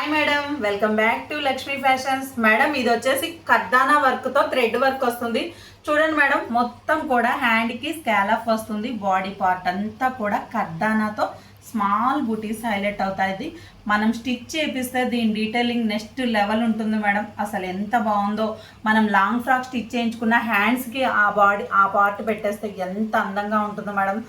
Hi madam, welcome back to Lakshmi fashions. Madam ఇది వచ్చేసి కర్దానా వర్క్తో థ్రెడ్ వర్క్ వస్తుంది. చూడండి మేడం, మొత్తం కూడా హ్యాండ్కి స్కాలప్ వస్తుంది. బాడీ పార్ట్ అంతా కూడా కర్దానాతో స్మాల్ బూటీస్ హైలైట్ అవుతాయి. మనం స్టిచ్ చేపిస్తే దీని డీటెయిలింగ్ నెక్స్ట్ లెవెల్ ఉంటుంది మేడం. అసలు ఎంత బాగుందో. మనం లాంగ్ ఫ్రాక్ స్టిచ్ చేయించుకున్న హ్యాండ్స్కి ఆ పార్ట్ పెట్టేస్తే ఎంత అందంగా ఉంటుందో మేడం.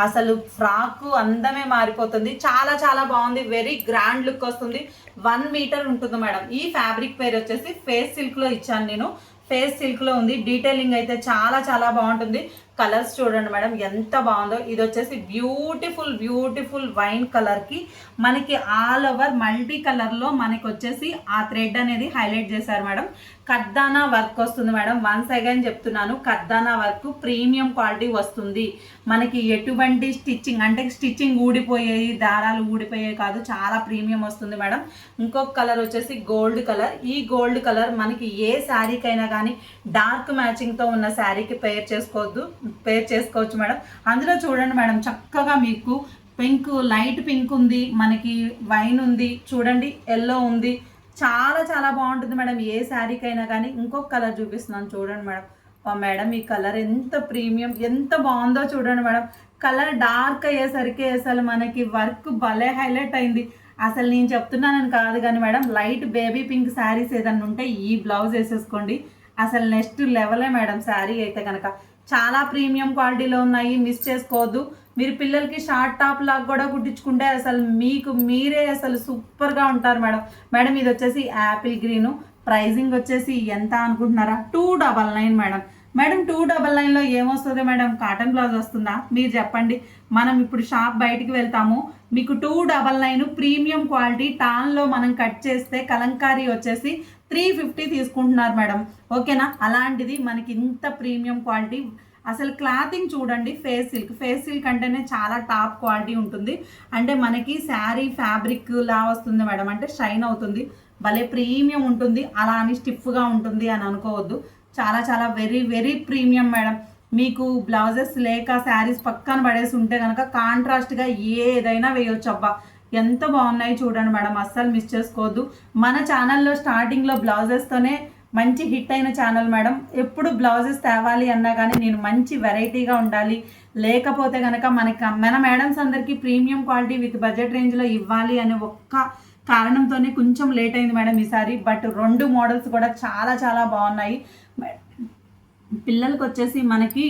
అసలు ఫ్రాక్ అందమే మారిపోతుంది. చాలా చాలా బాగుంది. వెరీ గ్రాండ్ లుక్ వస్తుంది. 1 మీటర్ ఉంటుంది మేడం. ఈ ఫ్యాబ్రిక్ పేరు వచ్చేసి ఫేస్ సిల్క్లో ఇచ్చాను నేను. ఫేస్ సిల్క్లో ఉంది. డీటెయిలింగ్ అయితే చాలా చాలా బాగుంటుంది. కలర్స్ చూడండి మేడం ఎంత బాగుందో. ఇది వచ్చేసి బ్యూటిఫుల్ వైన్ కలర్కి మనకి ఆల్ ఓవర్ మల్టీ కలర్లో మనకి వచ్చేసి ఆ థ్రెడ్ అనేది హైలైట్ చేశారు మేడం. కర్దానా వర్క్ వస్తుంది మేడం. వన్స్ అగైన్ చెప్తున్నాను, కర్దానా వర్క్ ప్రీమియం క్వాలిటీ వస్తుంది. మనకి ఎటువంటి స్టిచ్చింగ్ అంటే స్టిచ్చింగ్ ఊడిపోయాయి, దారాలు ఊడిపోయాయి కాదు, చాలా ప్రీమియం వస్తుంది మేడం. ఇంకొక కలర్ వచ్చేసి గోల్డ్ కలర్. ఈ గోల్డ్ కలర్ మనకి ఏ శారీకైనా కానీ డార్క్ మ్యాచింగ్తో ఉన్న శారీకి పేర్ చేసుకోవచ్చు మేడం. అందులో చూడండి మేడం, చక్కగా మీకు పింక్, లైట్ పింక్ ఉంది, మనకి వైన్ ఉంది, చూడండి ఎల్లో ఉంది. చాలా చాలా బాగుంటుంది మేడం ఏ శారీకైనా కానీ. ఇంకొక కలర్ చూపిస్తున్నాను చూడండి మేడం. మేడం ఈ కలర్ ఎంత ప్రీమియం, ఎంత బాగుందో చూడండి మేడం. కలర్ డార్క్ అయ్యేసరికి అసలు మనకి వర్క్ భలే హైలైట్ అయింది. అసలు నేను చెప్తున్నానని కాదు కానీ madam, light baby pink saris ఏదన్నా ఉంటే ఈ బ్లౌజ్ వేసేసుకోండి. అసలు నెక్స్ట్ లెవెలే మేడం శారీ అయితే కనుక. చాలా ప్రీమియం క్వాలిటీలో ఉన్నాయి, మిస్ చేసుకోవద్దు. మీరు పిల్లలకి షార్ట్ టాప్ లాగా కూడా కుట్టించుకుంటే అసలు మీరే అసలు సూపర్గా ఉంటారు మేడం. మేడం ఇది వచ్చేసి యాపిల్ గ్రీను. ప్రైజింగ్ వచ్చేసి ఎంత అనుకుంటున్నారా? 299 మేడం. మేడం 299లో ఏమొస్తుంది మేడం? కాటన్ బ్లౌజ్ వస్తుందా? మీరు చెప్పండి. మనం ఇప్పుడు షాప్ బయటికి వెళ్తాము, మీకు 299 ప్రీమియం క్వాలిటీ టాన్లో మనం కట్ చేస్తే కలంకారీ వచ్చేసి 350 తీసుకుంటున్నారు మేడం. ఓకేనా? అలాంటిది మనకి ఇంత ప్రీమియం క్వాలిటీ. అసలు క్లాతింగ్ చూడండి. ఫేస్ సిల్క్ అంటేనే చాలా టాప్ క్వాలిటీ ఉంటుంది. అంటే మనకి శారీ ఫ్యాబ్రిక్ లా వస్తుంది మేడం. అంటే షైన్ అవుతుంది, భలే ప్రీమియం ఉంటుంది. అలా అని స్టిఫ్గా ఉంటుంది అని అనుకోవద్దు. చాలా చాలా వెరీ ప్రీమియం మేడం. మీకు బ్లౌజెస్ లేక శారీస్ పక్కన పడేసి ఉంటే కనుక కాంట్రాస్ట్గా ఏదైనా వేయొచ్చు. అబ్బా ఎంత బాగున్నాయి చూడండి మేడం, అస్సలు మిస్ చేసుకోవద్దు. మన ఛానల్లో స్టార్టింగ్లో బ్లౌజెస్తోనే మంచి హిట్ అయిన ఛానల్ మేడం. ఎప్పుడు బ్లౌజెస్ తేవాలి అన్నా కానీ నేను మంచి వెరైటీగా ఉండాలి, లేకపోతే కనుక మన మేడమ్స్ అందరికీ ప్రీమియం క్వాలిటీ విత్ బడ్జెట్ రేంజ్లో ఇవ్వాలి అనే ఒక్క కారణంతోనే కొంచెం లేట్ అయింది మేడం ఈసారి. బట్ 2 మోడల్స్ కూడా చాలా చాలా బాగున్నాయి. పిల్లలకి వచ్చేసి మనకి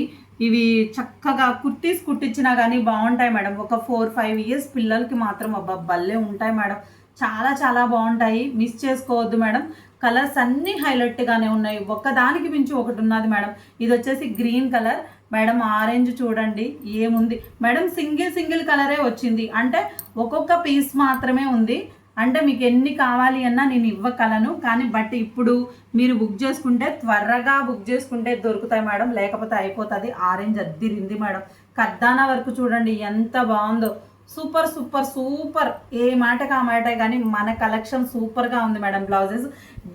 ఇవి చక్కగా కుర్తీస్ కుట్టించినా కానీ బాగుంటాయి మేడం. ఒక 4-5 ఇయర్స్ పిల్లలకి మాత్రం అబ్బా భలే ఉంటాయి మేడం. చాలా చాలా బాగుంటాయి, మిస్ చేసుకోవద్దు మేడం. కలర్స్ అన్నీ హైలైట్గానే ఉన్నాయి, ఒకదానికి మించి ఒకటి ఉన్నది మేడం. ఇది వచ్చేసి గ్రీన్ కలర్ మేడం. ఆరెంజ్ చూడండి ఏముంది మేడం, సింగిల్ కలరే వచ్చింది. అంటే ఒక్కొక్క పీస్ మాత్రమే ఉంది. అంటే మీకు ఎన్ని కావాలి అన్నా నేను ఇవ్వగలను, కానీ బట్ ఇప్పుడు మీరు బుక్ చేసుకుంటే త్వరగా బుక్ చేసుకుంటే దొరుకుతాయి మేడం, లేకపోతే అయిపోతుంది. Orange అద్దిరింది madam. కర్దానా వరకు చూడండి ఎంత బాగుందో. సూపర్. ఏ మాటకి ఆ మాట, కానీ మన కలెక్షన్ సూపర్గా ఉంది మేడం.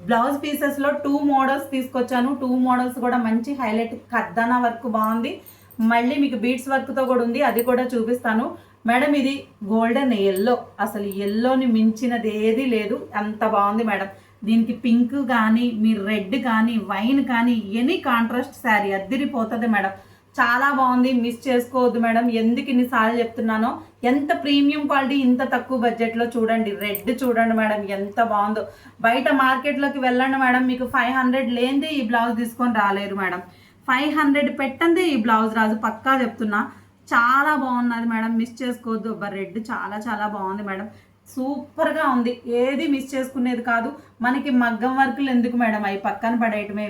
బ్లౌజ్ పీసెస్లో 2 మోడల్స్ తీసుకొచ్చాను. 2 మోడల్స్ కూడా మంచి హైలైట్. కర్దానా వర్క్ బాగుంది, మళ్ళీ మీకు బీడ్స్ వర్క్తో కూడా ఉంది, అది కూడా చూపిస్తాను మేడం. ఇది గోల్డెన్ ఎల్లో. అసలు ఎల్లోని మించినది ఏది లేదు, అంత బాగుంది మేడం. దీనికి పింక్ కానీ, మీరు రెడ్ కానీ, వైన్ కానీ, ఎనీ కాంట్రాస్ట్ శారీ అద్దిరిపోతుంది మేడం. చాలా బాగుంది, మిస్ చేసుకోవద్దు మేడం. ఎందుకు ఇన్నిసార్లు చెప్తున్నానో, ఎంత ప్రీమియం క్వాలిటీ ఇంత తక్కువ బడ్జెట్లో చూడండి. రెడ్ చూడండి మేడం ఎంత బాగుందో. బయట మార్కెట్లోకి వెళ్ళండి మేడం, మీకు 500 లేనిదే ఈ బ్లౌజ్ తీసుకొని రాలేరు మేడం. 500 పెట్టందే ఈ బ్లౌజ్ రాజు, పక్కా చెప్తున్నా. చాలా బాగున్నది మేడం, మిస్ చేసుకోవద్దు. రెడ్ చాలా చాలా బాగుంది మేడం, సూపర్గా ఉంది. ఏది మిస్ చేసుకునేది కాదు. మనకి మగ్గం వర్కులు ఎందుకు మేడం, అవి పక్కన పడేయటమే.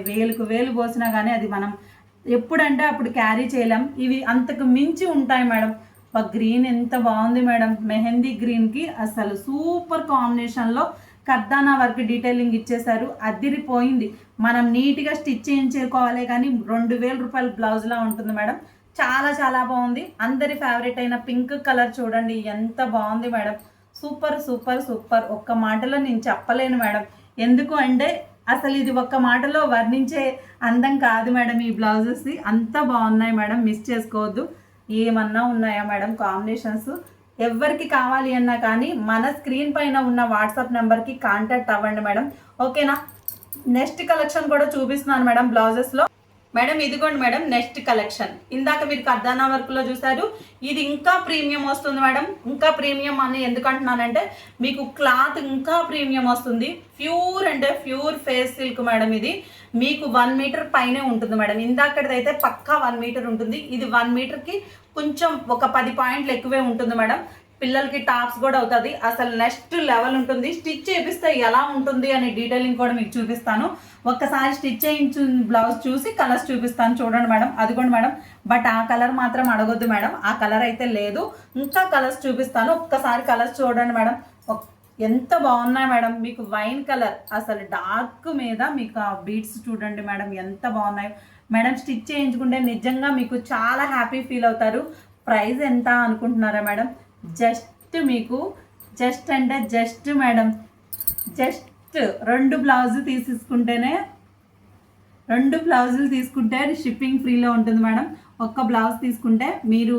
వేలు పోసినా కానీ అది మనం ఎప్పుడంటే అప్పుడు క్యారీ చేయలేం. ఇవి అంతకు మించి ఉంటాయి మేడం. గ్రీన్ ఎంత బాగుంది మేడం, మెహందీ గ్రీన్కి అసలు సూపర్ కాంబినేషన్లో కర్దానా వర్క్ డీటెయిలింగ్ ఇచ్చేసారు, అదిరిపోయింది. మనం నీట్గా స్టిచ్ చేయించుకోవాలి కానీ 2000 రూపాయల బ్లౌజ్లా ఉంటుంది మేడం. చాలా చాలా బాగుంది. అందరి ఫేవరెట్ అయిన పింక్ కలర్ చూడండి ఎంత బాగుంది మేడం. సూపర్. ఒక్క మాటలో నేను చెప్పలేను మేడం. ఎందుకు అంటే అసలు ఇది ఒక్క మాటలో వర్ణించే అందం కాదు మేడం ఈ బ్లౌజెస్. అంత బాగున్నాయి మేడం, మిస్ చేసుకోవద్దు. ఏమన్నా ఉన్నాయా మేడం కాంబినేషన్స్? ఎవరికి కావాలి అన్నా కానీ మన స్క్రీన్ పైన ఉన్న వాట్సాప్ నెంబర్కి కాంటాక్ట్ అవ్వండి మేడం, ఓకేనా. నెక్స్ట్ కలెక్షన్ కూడా చూపిస్తున్నాను మేడం బ్లౌజెస్లో. మేడం ఇదిగోండి మేడం నెక్స్ట్ కలెక్షన్. ఇందాక మీరు కర్దానా వర్క్లో చూసారు, ఇది ఇంకా ప్రీమియం వస్తుంది మేడం. ఇంకా ప్రీమియం అని ఎందుకంటున్నానంటే మీకు క్లాత్ ఇంకా ప్రీమియం వస్తుంది. ప్యూర్ అంటే ప్యూర్ ఫేస్ సిల్క్ మేడం. ఇది మీకు 1 మీటర్ పైనే ఉంటుంది మేడం. ఇందాకటిదైతే పక్కా 1 మీటర్ ఉంటుంది. ఇది 1 మీటర్కి కొంచెం ఒక 10 పాయింట్లు ఎక్కువే ఉంటుంది మేడం. పిల్లలకి టాప్స్ కూడా అవుతుంది. అసలు నెక్స్ట్ లెవెల్ ఉంటుంది. స్టిచ్ చేపిస్తే ఎలా ఉంటుంది అనే డీటెయిలింగ్ కూడా మీకు చూపిస్తాను. ఒక్కసారి స్టిచ్ చేయించు బ్లౌజ్ చూసి కలర్స్ చూపిస్తాను చూడండి మేడం. అదిగోండి మేడం, బట్ ఆ కలర్ మాత్రం అడగొద్దు మేడం, ఆ కలర్ అయితే లేదు. ఇంకా కలర్స్ చూపిస్తాను, ఒక్కసారి కలర్స్ చూడండి మేడం. ఎంత బాగున్నాయి మేడం. మీకు వైన్ కలర్ అసలు డార్క్ మీద మీకు ఆ బీడ్స్ చూడండి మేడం ఎంత బాగున్నాయి మేడం. స్టిచ్ చేయించుకుంటే నిజంగా మీకు చాలా హ్యాపీ ఫీల్ అవుతారు. ప్రైస్ ఎంత అనుకుంటున్నారా మేడం? మీకు జస్ట్ అంటే జస్ట్ మేడం, జస్ట్ 2 బ్లౌజులు తీసుకుంటే షిప్పింగ్ ఫ్రీలో ఉంటుంది మేడం. ఒక్క బ్లౌజ్ తీసుకుంటే మీరు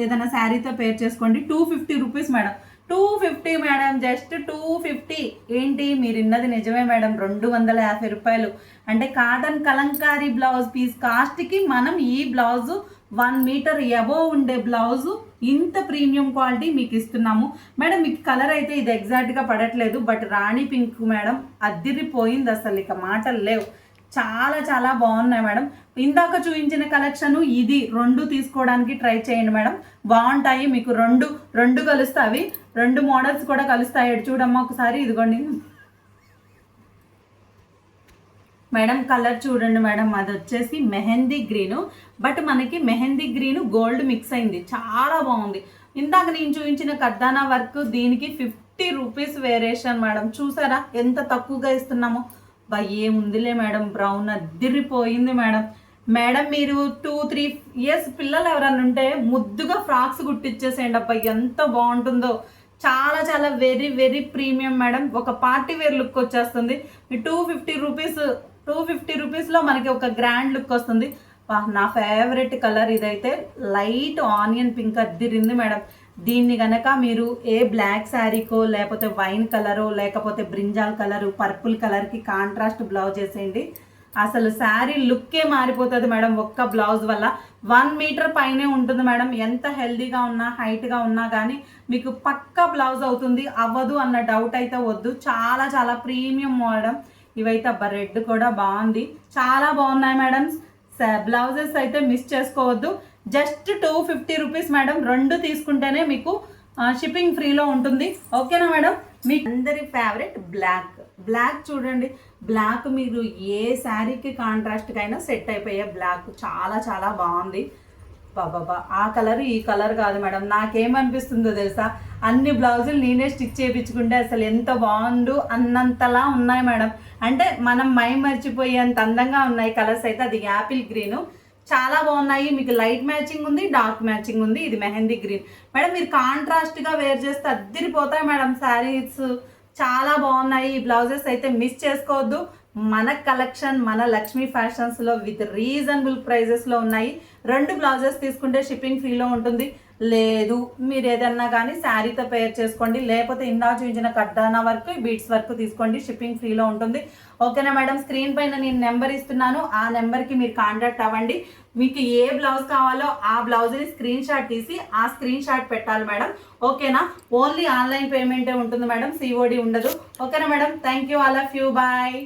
ఏదైనా శారీతో పేర్ చేసుకోండి. 250 రూపీస్ మేడం. 250 madam, just 250. ఏంటి మీరు విన్నది నిజమే మేడం, 250 రూపాయలు. అంటే కాటన్ కలంకారీ బ్లౌజ్ పీస్ కాస్ట్కి మనం ఈ బ్లౌజు 1 మీటర్ అబోవ్ ఉండే బ్లౌజు ఇంత ప్రీమియం క్వాలిటీ మీకు ఇస్తున్నాము మేడం. మీకు కలర్ అయితే ఇది ఎగ్జాక్ట్గా పడట్లేదు, బట్ రాణి పింక్ మేడం అద్దిరిపోయింది, అసలు ఇక మాటలు లేవు. చాలా చాలా బాగున్నాయి మేడం. ఇందాక చూపించిన కలెక్షన్ ఇది 2 తీసుకోవడానికి ట్రై చేయండి మేడం, బాగుంటాయి. మీకు రెండు కలుస్తాయి, 2 మోడల్స్ కూడా కలుస్తాయి. చూడమ్మా ఒకసారి, ఇదిగోండి మేడం కలర్ చూడండి మేడం. అది వచ్చేసి మెహందీ గ్రీను, బట్ మనకి మెహందీ గ్రీను గోల్డ్ మిక్స్ అయింది, చాలా బాగుంది. ఇందాక నేను చూపించిన కర్దానా వర్క్ దీనికి 50 రూపీస్ వేరియేషన్ మేడం. చూసారా ఎంత తక్కువగా ఇస్తున్నామో. ఏముందిలే మేడం, బ్రౌన్ అద్దిరిపోయింది మేడం. మేడం మీరు 2-3 ఇయర్స్ పిల్లలు ఎవరన్నా ఉంటే ముద్దుగా ఫ్రాక్స్ కుట్టించేసేయండి. ఎంత బాగుంటుందో. చాలా చాలా వెరీ వెరీ ప్రీమియం మేడం. ఒక పార్టీ వేర్ లుక్ వచ్చేస్తుంది. 250 రూపీస్లో మనకి ఒక గ్రాండ్ లుక్ వస్తుంది. నా ఫేవరెట్ కలర్ ఇదైతే లైట్ ఆనియన్ పింక్ అద్దిరింది మేడం. దీన్ని గనక మీరు ఏ బ్లాక్ శారీకో లేకపోతే వైన్ కలరో లేకపోతే బ్రింజాల్ కలరు పర్పుల్ కలర్కి కాంట్రాస్ట్ బ్లౌజ్ వేసేయండి, అసలు శారీ లుక్కే మారిపోతుంది మేడం ఒక్క బ్లౌజ్ వల్ల. 1 మీటర్ పైనే ఉంటుంది మేడం. ఎంత హెల్దీగా ఉన్నా హైట్గా ఉన్నా కానీ మీకు పక్కా బ్లౌజ్ అవుతుంది. అవ్వదు అన్న డౌట్ అయితే వద్దు. చాలా చాలా ప్రీమియం మేడం. ఇవైతే రెడ్ కూడా బాగుంది, చాలా బాగున్నాయి మేడం. బ్లౌజెస్ అయితే మిస్ చేసుకోవద్దు. Just 250 rupees madam. 2 తీసుకుంటేనే మీకు షిప్పింగ్ ఫ్రీలో ఉంటుంది, ఓకేనా మేడం. మీ అందరి ఫేవరెట్ బ్లాక్ చూడండి. బ్లాక్ మీరు ఏ శారీకి కాంట్రాస్ట్కి అయినా సెట్ అయిపోయే బ్లాక్, చాలా చాలా బాగుంది. బాబా ఆ కలర్ ఈ కలర్ కాదు మేడం. నాకేమనిపిస్తుందో తెలుసా, అన్ని బ్లౌజులు నేనే స్టిచ్ చేయించుకుంటే అసలు ఎంత బాగుండు అన్నంతలా ఉన్నాయి మేడం. అంటే మనం మర్చిపోయేంత అందంగా ఉన్నాయి కలర్స్ అయితే. అది యాపిల్ గ్రీను, చాలా బాగున్నాయి. మీకు లైట్ మ్యాచింగ్ ఉంది, డార్క్ మ్యాచింగ్ ఉంది. ఇది మెహందీ గ్రీన్ మేడం. మీరు కాంట్రాస్ట్గా వేర్ చేస్తే అద్దిరిపోతాయి మేడం శారీస్. చాలా బాగున్నాయి. ఈ బ్లౌజెస్ అయితే మిస్ చేసుకోవద్దు. మన కలెక్షన్ మన లక్ష్మీ ఫ్యాషన్స్లో విత్ రీజనబుల్ ప్రైజెస్లో ఉన్నాయి. 2 బ్లౌజెస్ తీసుకుంటే షిప్పింగ్ ఫ్రీలో ఉంటుంది. లేదు మీరు ఏదన్నా కానీ శారీతో పేర్ చేసుకోండి, లేకపోతే ఇందాక చూపించిన కర్దానా వర్క్ బీడ్స్ వర్క్ తీసుకోండి, షిప్పింగ్ ఫ్రీలో ఉంటుంది, ఓకేనా మేడం. స్క్రీన్ పైన నేను నెంబర్ ఇస్తున్నాను, ఆ నెంబర్కి మీరు కాంటాక్ట్ అవ్వండి. మీకు ఏ బ్లౌజ్ కావాలో ఆ బ్లౌజ్ని స్క్రీన్ షాట్ తీసి ఆ స్క్రీన్ షాట్ పెట్టాలి మేడం, ఓకేనా. ఓన్లీ ఆన్లైన్ పేమెంటే ఉంటుంది మేడం, సిఓడి ఉండదు, ఓకేనా madam. Thank you, all of you, bye.